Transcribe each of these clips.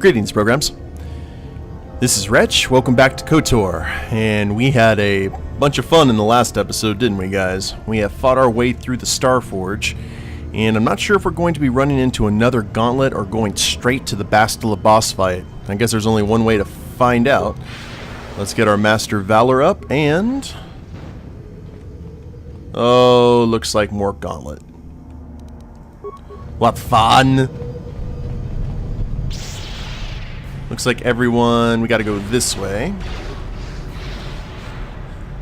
Greetings, programs. This is Wretch. Welcome back to KOTOR. And we had a bunch of fun in the last episode, didn't we, guys? We have fought our way through the Starforge, and I'm not sure if we're going to be running into another gauntlet or going straight to the Bastila boss fight. I guess there's only one way to find out. Let's get our Master Valor up, and... oh, looks like more gauntlet. What fun! Looks like everyone... we gotta go this way.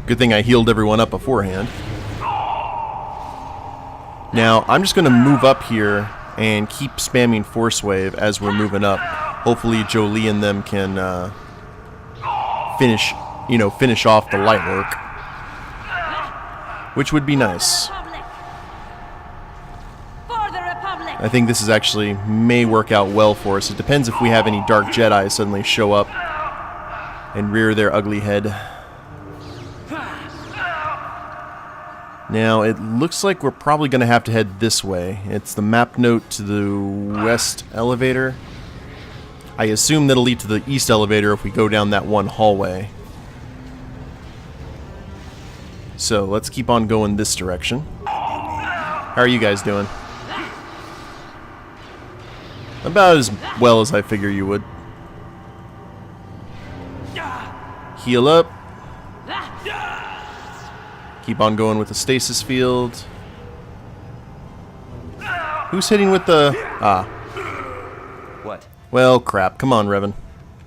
Good thing I healed everyone up beforehand. Now, I'm just gonna move up here and keep spamming Force Wave as we're moving up. Hopefully Jolie and them can finish off the light work. Which would be nice. I think this is actually may work out well for us. It depends if we have any Dark Jedi suddenly show up and rear their ugly head. Now, it looks like we're probably going to have to head this way. It's the map note to the west elevator. I assume that'll lead to the east elevator if we go down that one hallway. So, let's keep on going this direction. How are you guys doing? About as well as I figure you would. Heal up. Keep on going with the stasis field. Who's hitting with the... ah. What? Well, crap. Come on, Revan.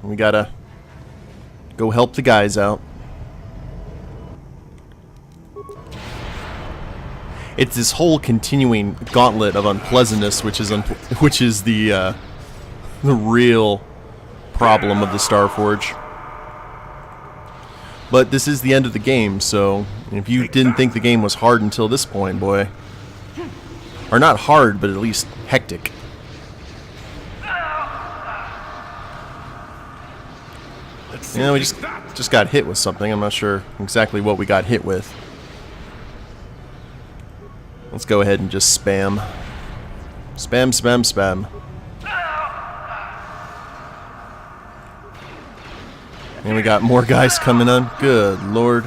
We gotta go help the guys out. It's this whole continuing gauntlet of unpleasantness, which is the real problem of the Starforge. But this is the end of the game, so if you didn't think the game was hard until this point, boy, or not hard, but at least hectic. Yeah, we just got hit with something. I'm not sure exactly what we got hit with. Let's go ahead and just spam. Spam, spam, spam. And we got more guys coming on. Good lord.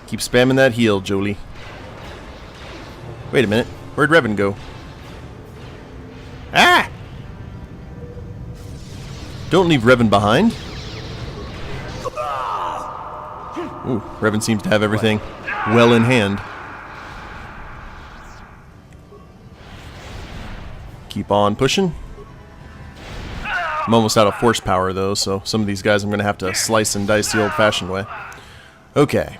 Keep spamming that heal, Jolie. Wait a minute. Where'd Revan go? Ah! Don't leave Revan behind. Ooh, Revan seems to have everything well in hand. Keep on pushing. I'm almost out of force power though, so some of these guys I'm going to have to slice and dice the old-fashioned way. Okay.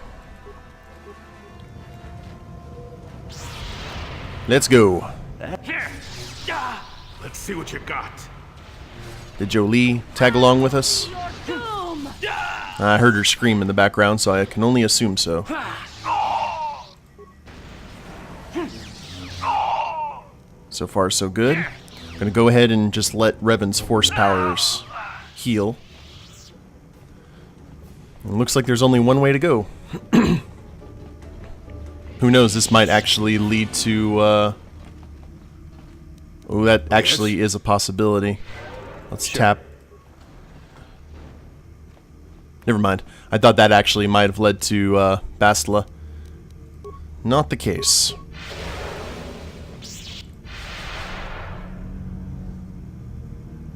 Let's go. Let's see what you got. Did Jolie tag along with us? I heard her scream in the background, so I can only assume so. So far, so good. I'm going to go ahead and just let Revan's force powers heal. It looks like there's only one way to go. Who knows, this might actually lead to... oh, that actually is a possibility. Let's tap. Never mind. I thought that actually might have led to Bastila. Not the case.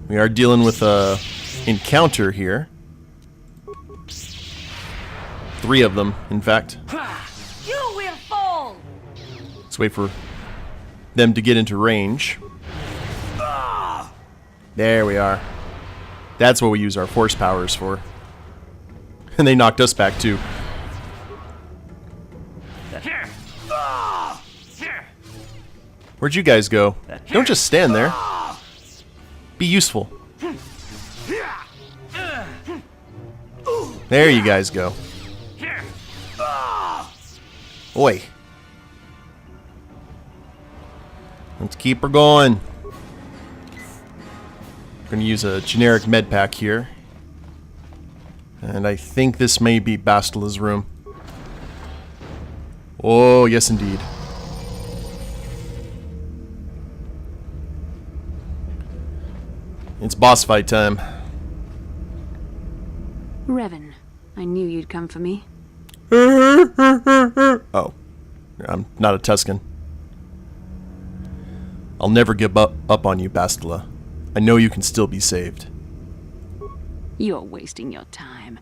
We are dealing with a encounter here. 3 of them, in fact. You will fall. Let's wait for them to get into range. There we are. That's what we use our force powers for. And they knocked us back too. Where'd you guys go? Don't just stand there. Be useful. There you guys go. Oi. Let's keep her going. We're going to use a generic med pack here. And I think this may be Bastila's room. Oh, yes indeed. It's boss fight time. Revan, I knew you'd come for me. Oh, I'm not a Tuscan. I'll never give up on you, Bastila. I know you can still be saved. You're wasting your time.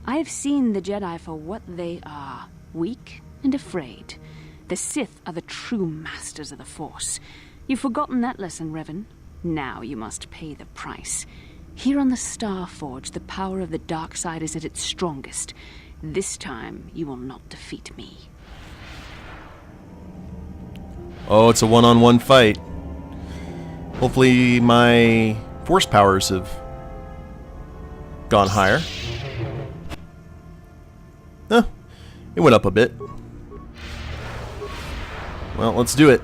I've seen the Jedi for what they are, weak and afraid. The Sith are the true masters of the Force. You've forgotten that lesson, Revan. Now you must pay the price. Here on the Star Forge, the power of the dark side is at its strongest. This time, you will not defeat me. Oh, it's a one-on-one fight. Hopefully my force powers have gone higher. Huh, it went up a bit. Well, let's do it.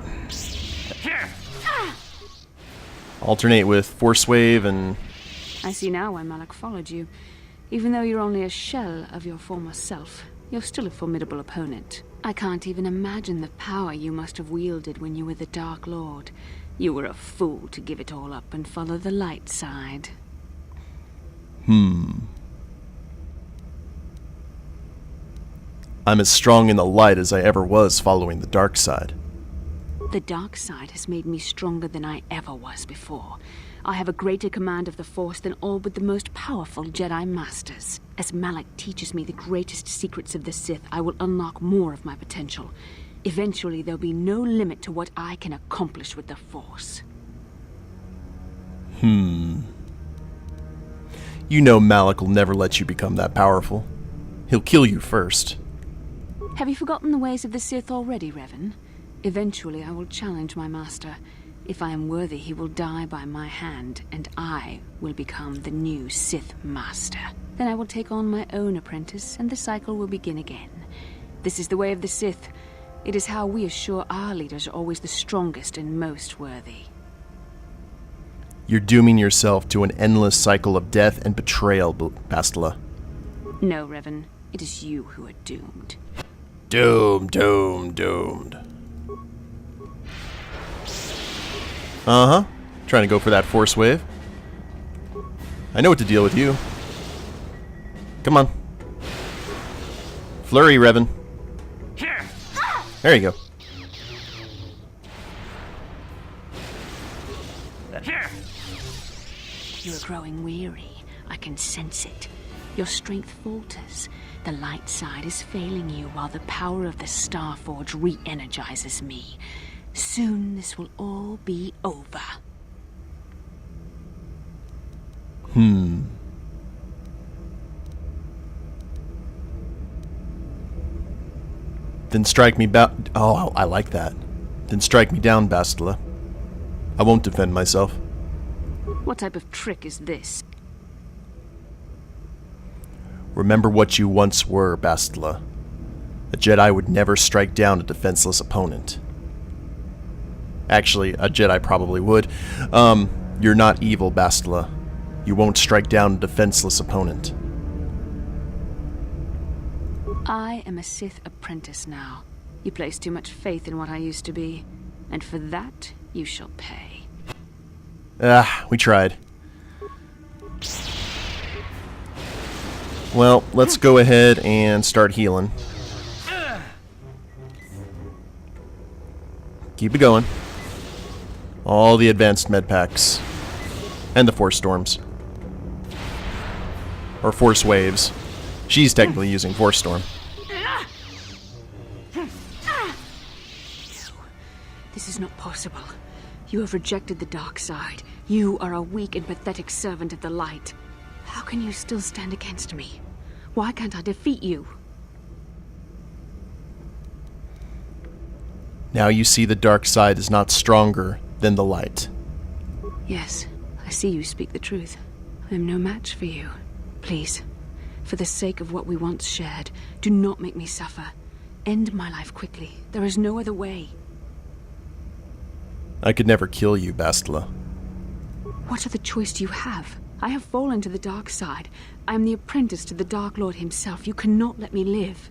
Alternate with Force Wave and... I see now why Malak followed you. Even though you're only a shell of your former self, you're still a formidable opponent. I can't even imagine the power you must have wielded when you were the Dark Lord. You were a fool to give it all up and follow the light side. I'm as strong in the light as I ever was following the dark side. The dark side has made me stronger than I ever was before. I have a greater command of the Force than all but the most powerful Jedi Masters. As Malak teaches me the greatest secrets of the Sith, I will unlock more of my potential. Eventually, there'll be no limit to what I can accomplish with the Force. You know Malak will never let you become that powerful. He'll kill you first. Have you forgotten the ways of the Sith already, Revan? Eventually, I will challenge my master. If I am worthy, he will die by my hand, and I will become the new Sith Master. Then I will take on my own apprentice, and the cycle will begin again. This is the way of the Sith. It is how we assure our leaders are always the strongest and most worthy. You're dooming yourself to an endless cycle of death and betrayal, Bastila. No, Revan. It is you who are doomed. Doomed. Uh-huh. Trying to go for that Force Wave. I know what to deal with you. Come on. Flurry, Revan. There you go. You are growing weary. I can sense it. Your strength falters. The light side is failing you while the power of the Star Forge re-energizes me. Soon this will all be over. Then strike me Oh, I like that. Then strike me down, Bastila. I won't defend myself. What type of trick is this? Remember what you once were, Bastila. A Jedi would never strike down a defenseless opponent. Actually, a Jedi probably would. You're not evil, Bastila. You won't strike down a defenseless opponent. I am a Sith apprentice now. You place too much faith in what I used to be, and for that, you shall pay. We tried. Well, let's go ahead and start healing. Keep it going. All the advanced med packs. And the Force Storms. Or Force Waves. She's technically using Force Storm. This is not possible. You have rejected the dark side. You are a weak and pathetic servant of the light. How can you still stand against me? Why can't I defeat you? Now you see the dark side is not stronger than the light. Yes, I see you speak the truth. I am no match for you. Please, for the sake of what we once shared, do not make me suffer. End my life quickly. There is no other way. I could never kill you, Bastila. What other choice do you have? I have fallen to the dark side. I am the apprentice to the Dark Lord himself. You cannot let me live.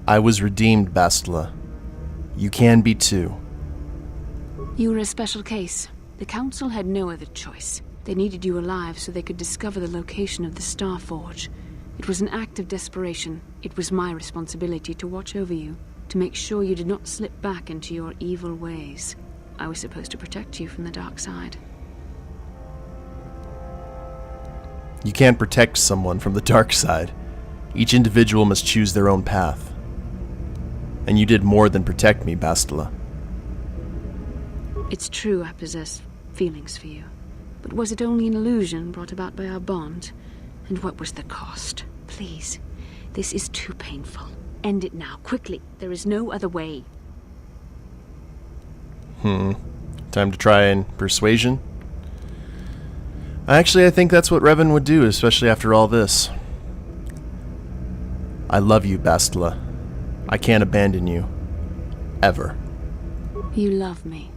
I was redeemed, Bastila. You can be too. You are a special case. The Council had no other choice. They needed you alive so they could discover the location of the Star Forge. It was an act of desperation. It was my responsibility to watch over you, to make sure you did not slip back into your evil ways. I was supposed to protect you from the dark side. You can't protect someone from the dark side. Each individual must choose their own path. And you did more than protect me, Bastila. It's true I possess feelings for you. But was it only an illusion brought about by our bond? And what was the cost? Please, this is too painful. End it now, quickly. There is no other way. Time to try and persuasion? Actually, I think that's what Revan would do, especially after all this. I love you, Bastila. I can't abandon you. Ever. You love me.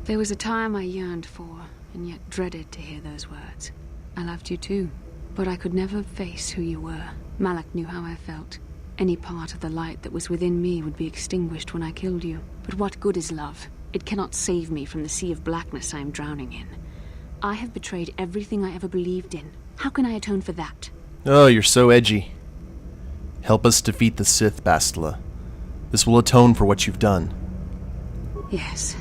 There was a time I yearned for, and yet dreaded to hear those words. I loved you too, but I could never face who you were. Malak knew how I felt. Any part of the light that was within me would be extinguished when I killed you. But what good is love? It cannot save me from the sea of blackness I am drowning in. I have betrayed everything I ever believed in. How can I atone for that? Oh, you're so edgy. Help us defeat the Sith, Bastila. This will atone for what you've done. Yes,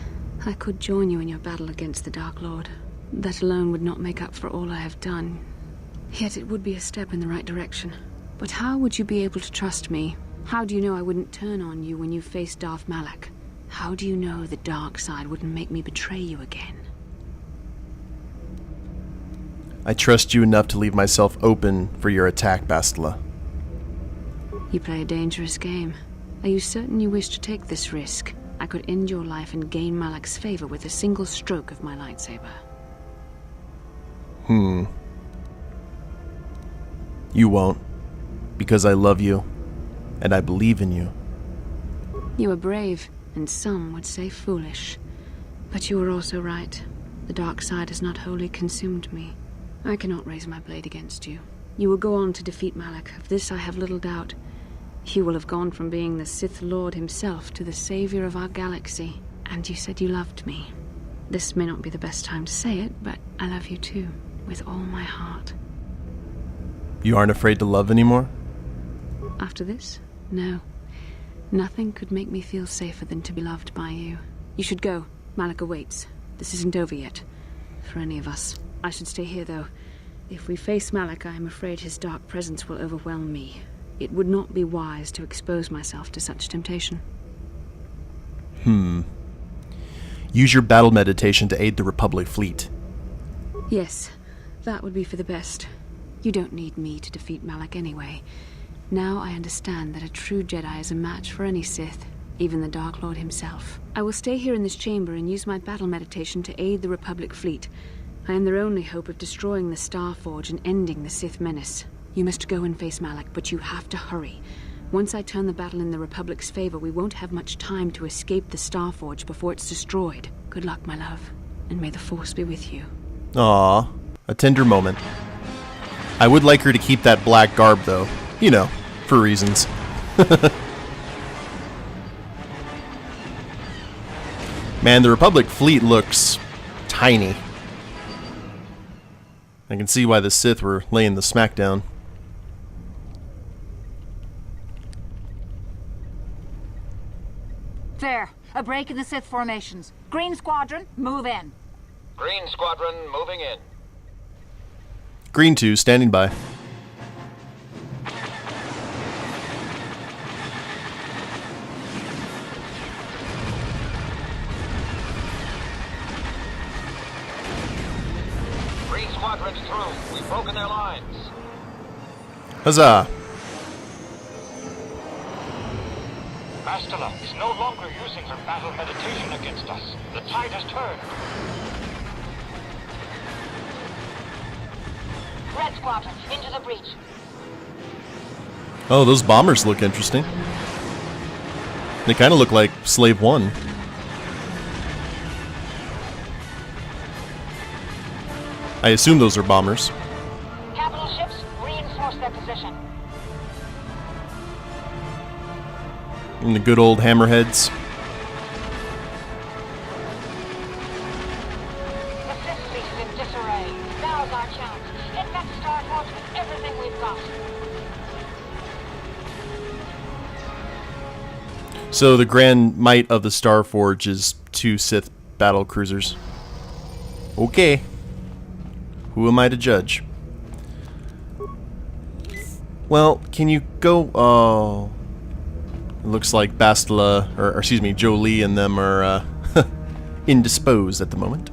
I could join you in your battle against the Dark Lord. That alone would not make up for all I have done. Yet it would be a step in the right direction. But how would you be able to trust me? How do you know I wouldn't turn on you when you faced Darth Malak? How do you know the dark side wouldn't make me betray you again? I trust you enough to leave myself open for your attack, Bastila. You play a dangerous game. Are you certain you wish to take this risk? I could end your life and gain Malak's favor with a single stroke of my lightsaber. You won't. Because I love you, and I believe in you. You are brave, and some would say foolish. But you are also right. The dark side has not wholly consumed me. I cannot raise my blade against you. You will go on to defeat Malak. Of this I have little doubt. You will have gone from being the Sith Lord himself to the savior of our galaxy. And you said you loved me. This may not be the best time to say it, but I love you too, with all my heart. You aren't afraid to love anymore? After this? No. Nothing could make me feel safer than to be loved by you. You should go. Malak awaits. This isn't over yet. For any of us. I should stay here, though. If we face Malak, I am afraid his dark presence will overwhelm me. It would not be wise to expose myself to such temptation. Use your battle meditation to aid the Republic fleet. Yes, that would be for the best. You don't need me to defeat Malak anyway. Now I understand that a true Jedi is a match for any Sith, even the Dark Lord himself. I will stay here in this chamber and use my battle meditation to aid the Republic fleet. I am their only hope of destroying the Star Forge and ending the Sith menace. You must go and face Malak, but you have to hurry. Once I turn the battle in the Republic's favor, we won't have much time to escape the Star Forge before it's destroyed. Good luck, my love, and may the Force be with you. Aww, a tender moment. I would like her to keep that black garb, though. You know, for reasons. Man, the Republic fleet looks tiny. I can see why the Sith were laying the smackdown. There. A break in the Sith formations. Green Squadron, move in. Green Squadron moving in. Green 2, standing by. Green Squadron's through. We've broken their lines. Huzzah! Bastila is no longer using her battle meditation against us. The tide has turned. Red Squadron, into the breach. Oh, those bombers look interesting. They kind of look like Slave 1. I assume those are bombers. Capital ships, reinforce their position. And the good old hammerheads. disarray. Now's our chance. Hit that Starforge with everything we've got. So the grand might of the Starforge is 2 Sith battle cruisers. Okay. Who am I to judge? Well, can you go... Oh... It looks like Bastila, or excuse me, Jolie and them are indisposed at the moment.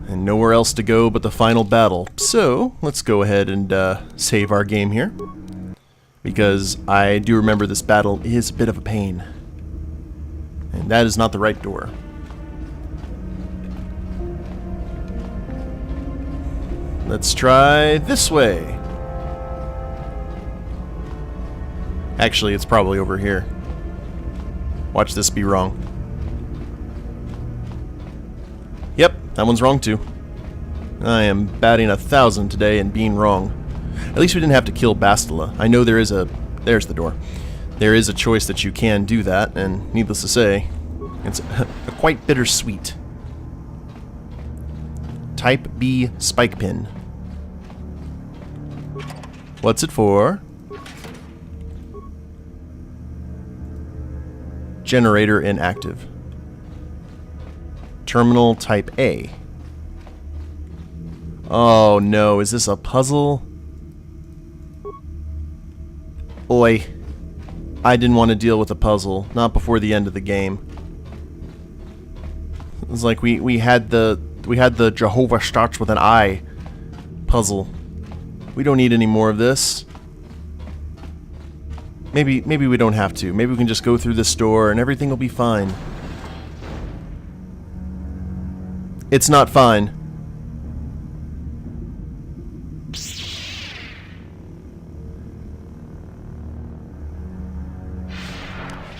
And nowhere else to go but the final battle. So, let's go ahead and save our game here. Because I do remember this battle is a bit of a pain. And that is not the right door. Let's try this way. Actually, it's probably over here. Watch this be wrong. Yep, that one's wrong too. I am batting 1,000 today and being wrong. At least we didn't have to kill Bastila. I know there is a... There's the door. There is a choice that you can do that, and needless to say, it's quite bittersweet. Type B spike pin. What's it for? Generator inactive. Terminal type A. Oh no, is this a puzzle? Oi. I didn't want to deal with a puzzle, not before the end of the game. It was like we had the Jehovah starts with an I puzzle. We don't need any more of this. Maybe we don't have to. Maybe we can just go through this door and everything will be fine. It's not fine.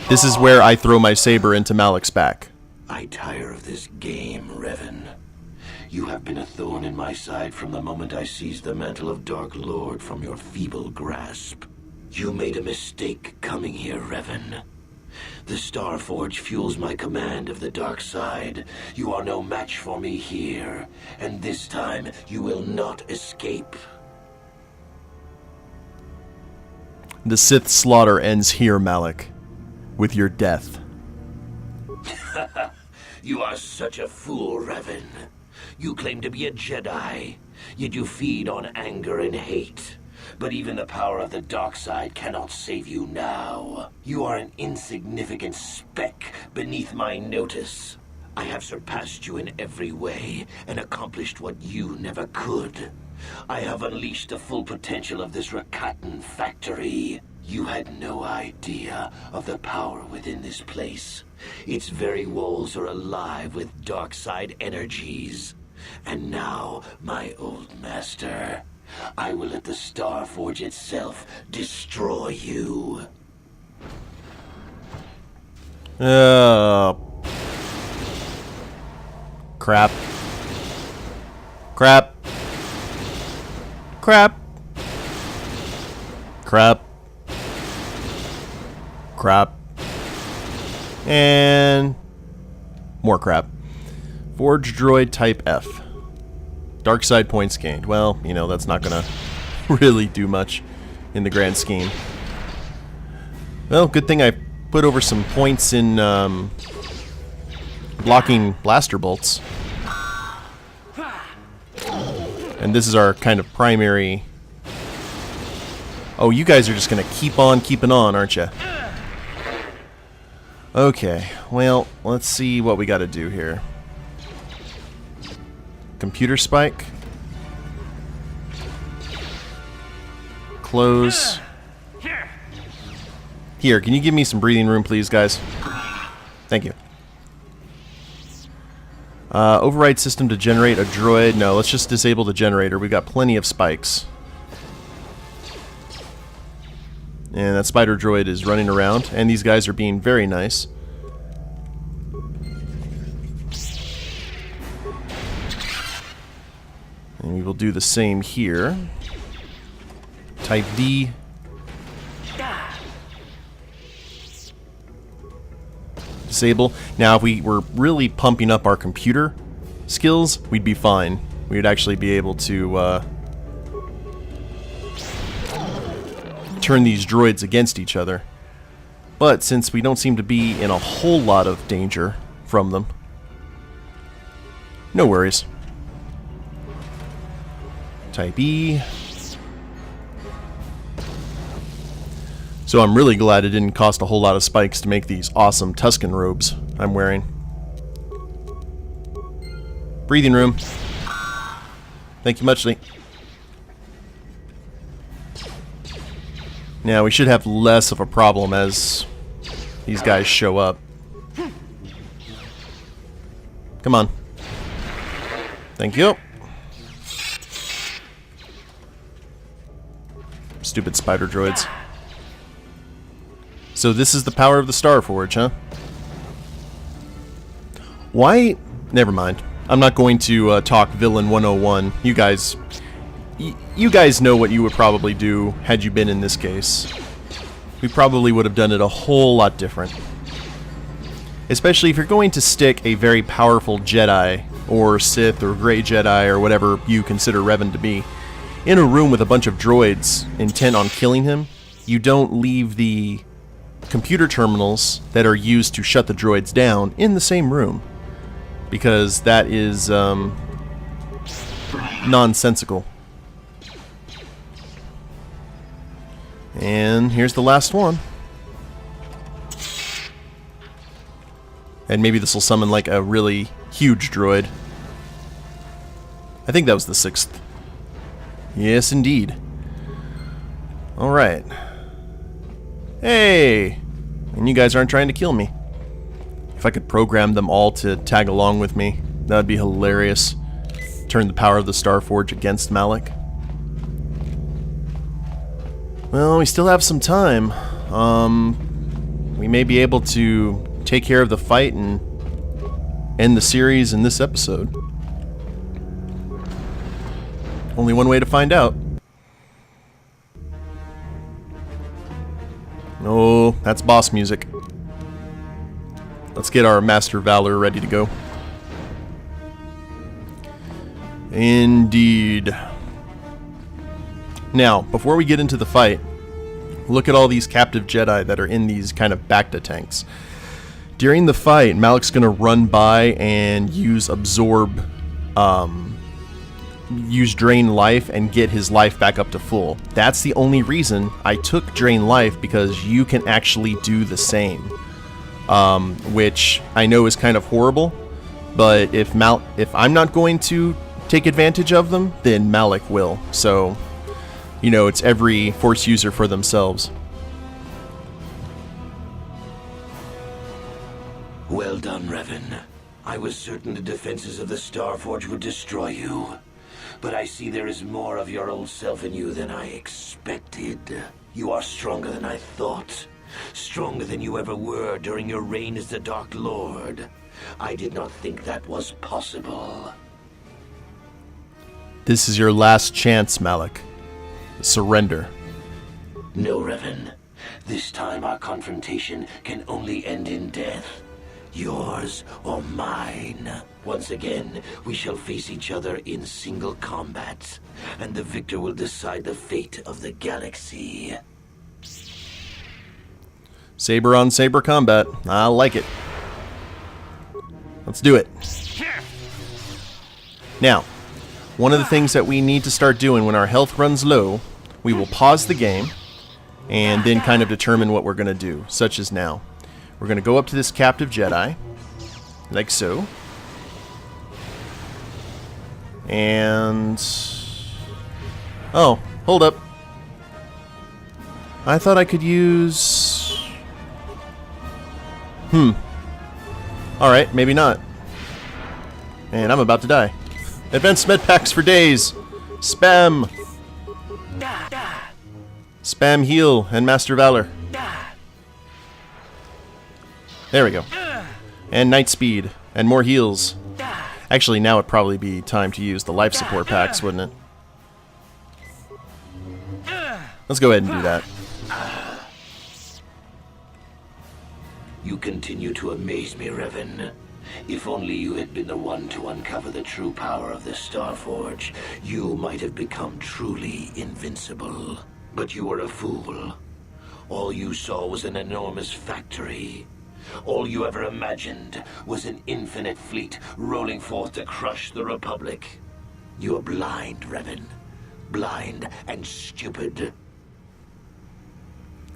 This is where I throw my saber into Malak's back. I tire of this game, Revan. You have been a thorn in my side from the moment I seized the mantle of Dark Lord from your feeble grasp. You made a mistake coming here, Revan. The Starforge fuels my command of the dark side. You are no match for me here, and this time you will not escape. The Sith slaughter ends here, Malak. With your death. You are such a fool, Revan. You claim to be a Jedi, yet you feed on anger and hate. But even the power of the dark side cannot save you now. You are an insignificant speck beneath my notice. I have surpassed you in every way and accomplished what you never could. I have unleashed the full potential of this Rakatan factory. You had no idea of the power within this place. Its very walls are alive with dark side energies. And now, my old master, I will let the Starforge itself destroy you. Crap. Crap. Crap. Crap. Crap. And more crap. Forge droid type F. Dark side points gained. Well, you know, that's not gonna really do much in the grand scheme. Well, good thing I put over some points in blocking blaster bolts. And this is our kind of primary... Oh, you guys are just gonna keep on keeping on, aren't you? Okay, well, let's see what we gotta do here. Computer spike. Close. Here, can you give me some breathing room, please, guys? Thank you. Override system to generate a droid. No, let's just disable the generator. We've got plenty of spikes. And that spider droid is running around, and these guys are being very nice. And we will do the same here. Type D. Disable. Now, if we were really pumping up our computer skills, we'd be fine. We'd actually be able to turn these droids against each other. But since we don't seem to be in a whole lot of danger from them, no worries. Type E. So I'm really glad it didn't cost a whole lot of spikes to make these awesome Tusken robes I'm wearing. Breathing room. Thank you muchly. Now we should have less of a problem as these guys show up. Come on. Thank you. Stupid spider droids. So this is the power of the Starforge, huh? Why? Never mind. I'm not going to talk Villain 101. You guys know what you would probably do had you been in this case. We probably would have done it a whole lot different. Especially if you're going to stick a very powerful Jedi, or Sith, or Grey Jedi, or whatever you consider Revan to be, in a room with a bunch of droids intent on killing him, you don't leave the computer terminals that are used to shut the droids down in the same room. Because that is nonsensical. And here's the last one. And maybe this will summon like a really huge droid. I think that was the 6th. Yes, indeed. Alright. Hey! And you guys aren't trying to kill me. If I could program them all to tag along with me, that would be hilarious. Turn the power of the Starforge against Malak. Well, we still have some time. We may be able to take care of the fight and end the series in this episode. Only one way to find out. Oh, that's boss music. Let's get our Master Valor ready to go. Indeed. Now, before we get into the fight, look at all these captive Jedi that are in these kind of Bacta tanks. During the fight, Malak's going to run by and use Absorb, use Drain Life and get his life back up to full. That's the only reason I took Drain Life, because you can actually do the same. Which I know is kind of horrible, but if I'm not going to take advantage of them, then Malak will. So, you know, it's every Force user for themselves. Well done, Revan. I was certain the defenses of the Starforge would destroy you. But I see there is more of your old self in you than I expected. You are stronger than I thought. Stronger than you ever were during your reign as the Dark Lord. I did not think that was possible. This is your last chance, Malak. Surrender. No, Revan. This time our confrontation can only end in death. Yours or mine. Once again, we shall face each other in single combat, and the victor will decide the fate of the galaxy. Saber on saber combat. I like it. Let's do it. Now, one of the things that we need to start doing when our health runs low, we will pause the game and then kind of determine what we're going to do, such as now. We're going to go up to this captive Jedi, like so. And... oh, hold up. I thought I could use... Alright, maybe not. And I'm about to die. Advanced med packs for days. Spam. Spam heal and Master Valor. There we go. And Night Speed. And more heals. Actually, now it'd probably be time to use the life support packs, wouldn't it? Let's go ahead and do that. You continue to amaze me, Revan. If only you had been the one to uncover the true power of the Starforge, you might have become truly invincible. But you were a fool. All you saw was an enormous factory. All you ever imagined was an infinite fleet rolling forth to crush the Republic. You are blind, Revan. Blind and stupid.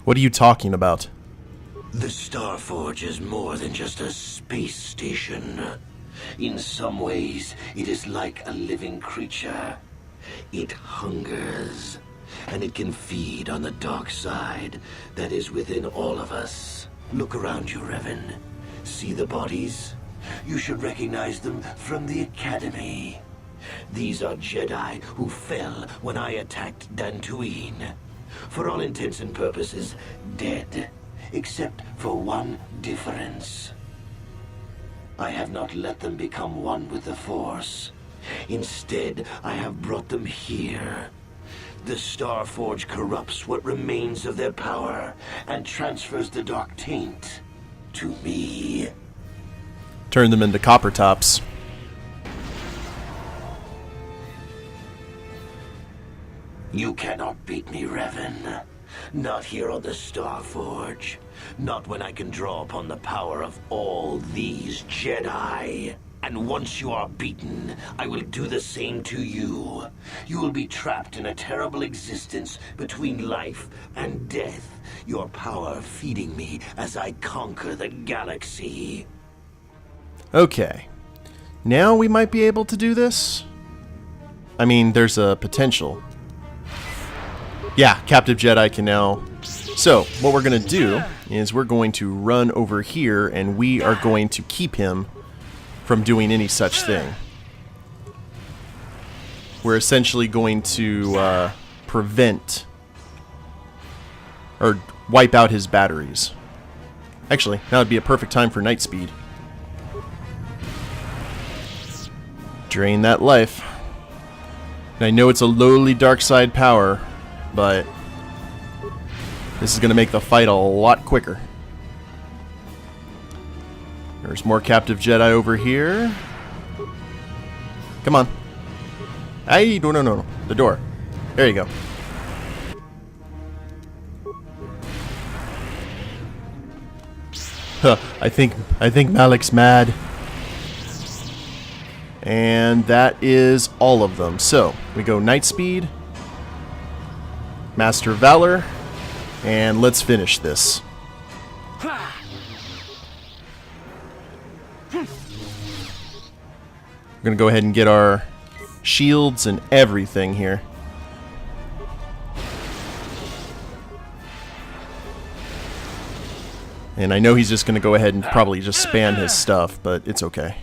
What are you talking about? The Starforge is more than just a space station. In some ways, it is like a living creature. It hungers, and it can feed on the dark side that is within all of us. Look around you, Revan. See the bodies? You should recognize them from the Academy. These are Jedi who fell when I attacked Dantooine. For all intents and purposes, dead. Except for one difference. I have not let them become one with the Force. Instead, I have brought them here. The Starforge corrupts what remains of their power and transfers the dark taint to me. Turn them into copper tops. You cannot beat me, Revan. Not here on the Starforge. Not when I can draw upon the power of all these Jedi. And once you are beaten, I will do the same to you. You will be trapped in a terrible existence between life and death, your power feeding me as I conquer the galaxy. Okay. Now we might be able to do this? I mean, there's a potential. Yeah, Captive Jedi can now... So, what we're going to do is we're going to run over here and we are going to keep him from doing any such thing. We're essentially going to prevent or wipe out his batteries. Actually, now would be a perfect time for night speed. Drain that life. And I know it's a lowly dark side power, but this is going to make the fight a lot quicker. There's more Captive Jedi over here. Come on. Hey, no. The door. There you go. Huh, I think Malak's mad. And that is all of them. So, we go Night Speed, Master Valor, and let's finish this. We're going to go ahead and get our shields and everything here. And I know he's just going to go ahead and probably just spam his stuff, but it's okay.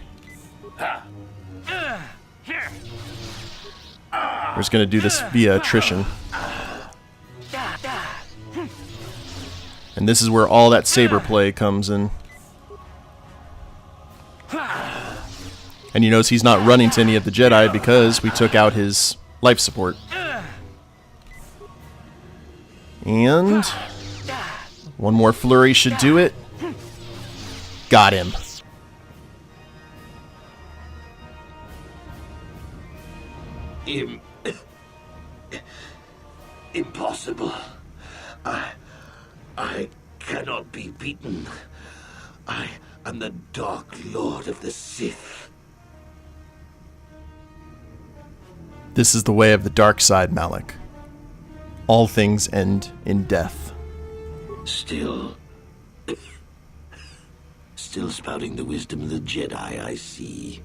We're just going to do this via attrition. And this is where all that saber play comes in. And you notice he's not running to any of the Jedi because we took out his life support. And one more flurry should do it. Got him. Impossible. I cannot be beaten. I am the Dark Lord of the Sith. This is the way of the dark side, Malak. All things end in death. Still spouting the wisdom of the Jedi, I see.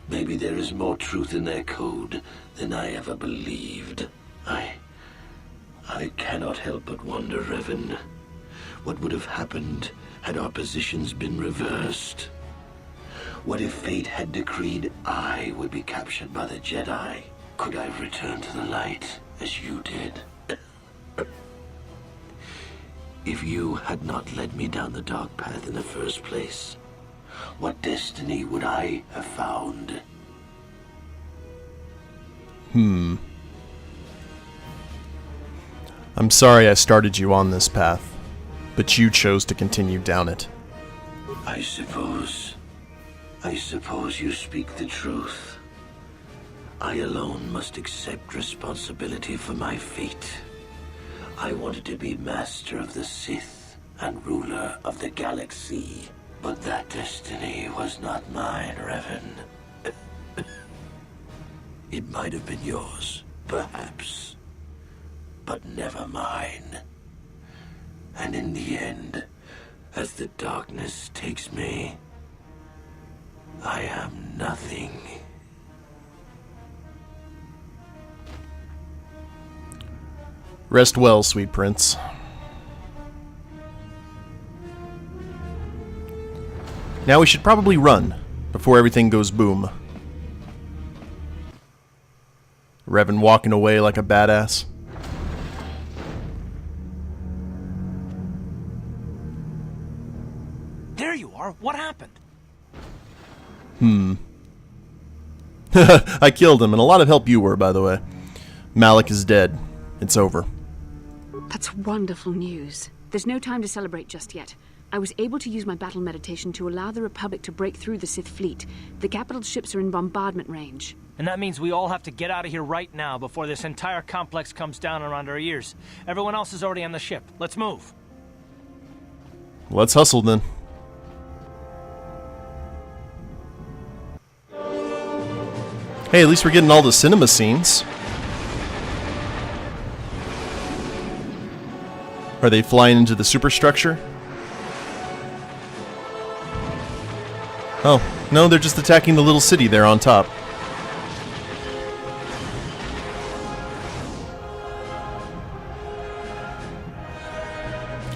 Maybe there is more truth in their code than I ever believed. I cannot help but wonder, Revan, what would have happened had our positions been reversed? What if fate had decreed I would be captured by the Jedi? Could I return to the light as you did? If you had not led me down the dark path in the first place, what destiny would I have found? I'm sorry I started you on this path, but you chose to continue down it. I suppose I suppose you speak the truth. I alone must accept responsibility for my fate. I wanted to be master of the Sith and ruler of the galaxy, but that destiny was not mine, Revan. It might have been yours, perhaps, but never mine. And in the end, as the darkness takes me, I am nothing. Rest well, sweet prince. Now we should probably run before everything goes boom. Revan walking away like a badass. There you are. What happened? I killed him, and a lot of help you were, by the way. Malak is dead. It's over. That's wonderful news. There's no time to celebrate just yet. I was able to use my battle meditation to allow the Republic to break through the Sith fleet. The capital ships are in bombardment range. And that means we all have to get out of here right now before this entire complex comes down around our ears. Everyone else is already on the ship. Let's move. Let's hustle then. Hey, at least we're getting all the cinema scenes. Are they flying into the superstructure? Oh, no, they're just attacking the little city there on top.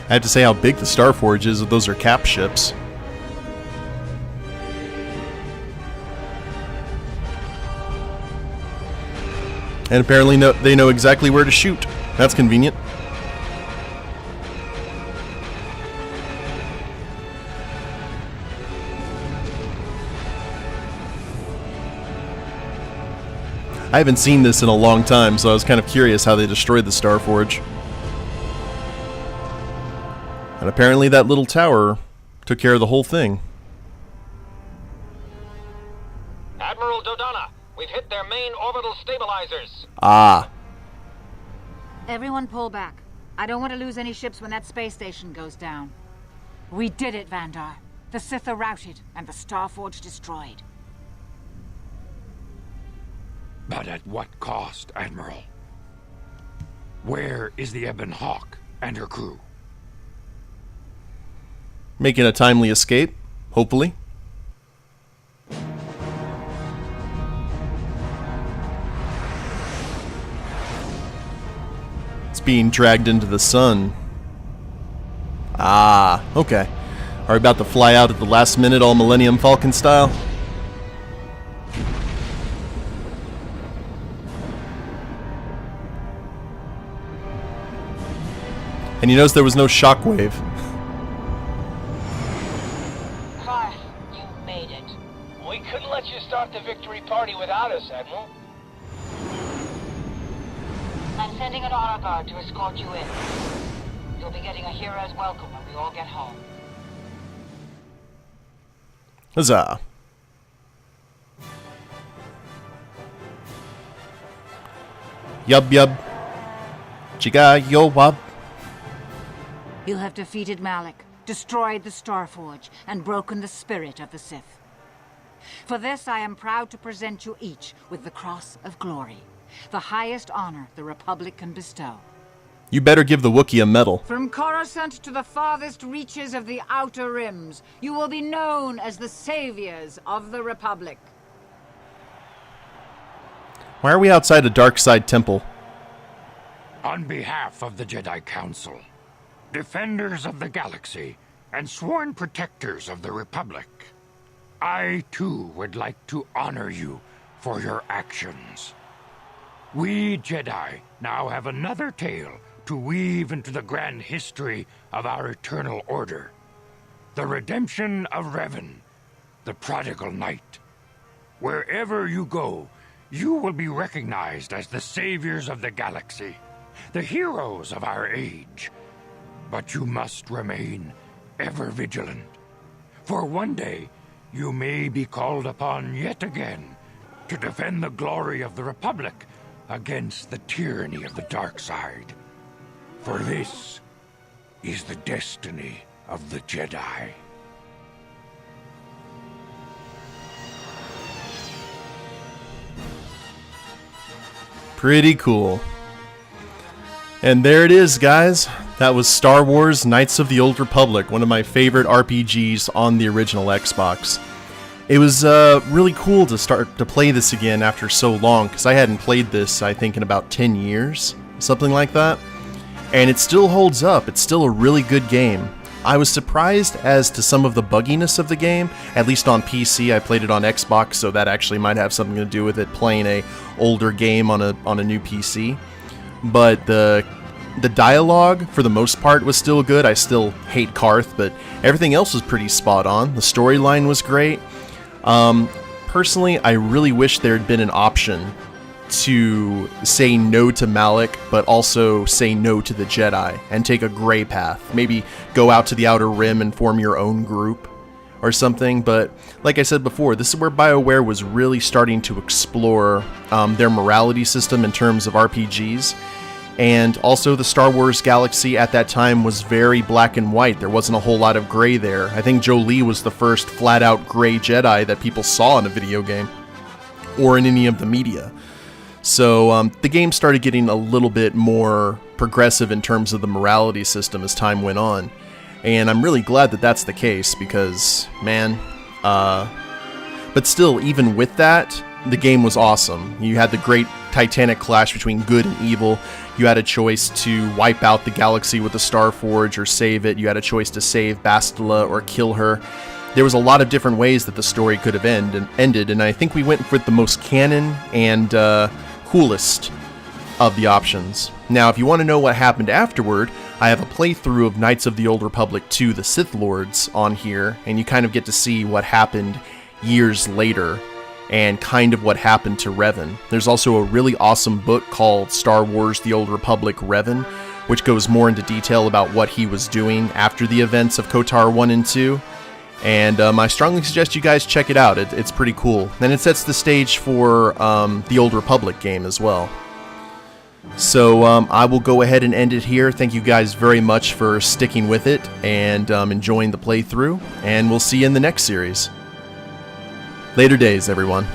I have to say how big the Starforge is if those are cap ships. And apparently they know exactly where to shoot. That's convenient. I haven't seen this in a long time, so I was kind of curious how they destroyed the Starforge. And apparently that little tower took care of the whole thing. Admiral Dodonna, we've hit their main orbital stabilizers. Ah. Everyone pull back. I don't want to lose any ships when that space station goes down. We did it, Vandar. The Sith are routed, and the Starforge destroyed. But at what cost, Admiral? Where is the Ebon Hawk and her crew? Making a timely escape, hopefully. It's being dragged into the sun. Ah, okay. Are we about to fly out at the last minute all Millennium Falcon style? And you notice there was no shockwave. Karth, you made it. We couldn't let you start the victory party without us, Admiral. I'm sending an honor guard to escort you in. You'll be getting a hero's welcome when we all get home. Huzzah. Yub yub. Chiga yo wub. You have defeated Malak, destroyed the Starforge, and broken the spirit of the Sith. For this, I am proud to present you each with the Cross of Glory, the highest honor the Republic can bestow. You better give the Wookiee a medal. From Coruscant to the farthest reaches of the Outer Rims, you will be known as the saviors of the Republic. Why are we outside a dark side temple? On behalf of the Jedi Council, defenders of the galaxy, and sworn protectors of the Republic, I too would like to honor you for your actions. We Jedi now have another tale to weave into the grand history of our eternal order. The redemption of Revan, the Prodigal Knight. Wherever you go, you will be recognized as the saviors of the galaxy, the heroes of our age. But you must remain ever vigilant, for one day you may be called upon yet again to defend the glory of the Republic against the tyranny of the dark side. For this is the destiny of the Jedi. Pretty cool. And there it is, guys. That was Star Wars Knights of the Old Republic, one of my favorite RPGs on the original Xbox. It was really cool to start to play this again after so long, because I hadn't played this, I think, in about 10 years, something like that. And it still holds up. It's still a really good game. I was surprised as to some of the bugginess of the game, at least on PC. I played it on Xbox, so that actually might have something to do with it, playing a older game on a new PC. But the dialogue, for the most part, was still good. I still hate Karth, but everything else was pretty spot on. The storyline was great. Personally, I really wish there had been an option to say no to Malak, but also say no to the Jedi, and take a gray path. Maybe go out to the Outer Rim and form your own group or something. But like I said before, this is where BioWare was really starting to explore their morality system in terms of RPGs. And also the Star Wars galaxy at that time was very black and white. There wasn't a whole lot of gray there. I think Jolee was the first flat-out gray Jedi that people saw in a video game or in any of the media. So the game started getting a little bit more progressive in terms of the morality system as time went on. And I'm really glad that that's the case because, man, but still, even with that, the game was awesome. You had the great titanic clash between good and evil. You had a choice to wipe out the galaxy with the Starforge or save it. You had a choice to save Bastila or kill her. There was a lot of different ways that the story could have ended, and I think we went with the most canon and coolest of the options. Now, if you want to know what happened afterward, I have a playthrough of Knights of the Old Republic 2: The Sith Lords on here, and you kind of get to see what happened years later and kind of what happened to Revan. There's also a really awesome book called Star Wars: The Old Republic Revan, which goes more into detail about what he was doing after the events of KOTOR 1 and 2. And I strongly suggest you guys check it out. It's pretty cool. And it sets the stage for the Old Republic game as well. So I will go ahead and end it here. Thank you guys very much for sticking with it and enjoying the playthrough. And we'll see you in the next series. Later days, everyone.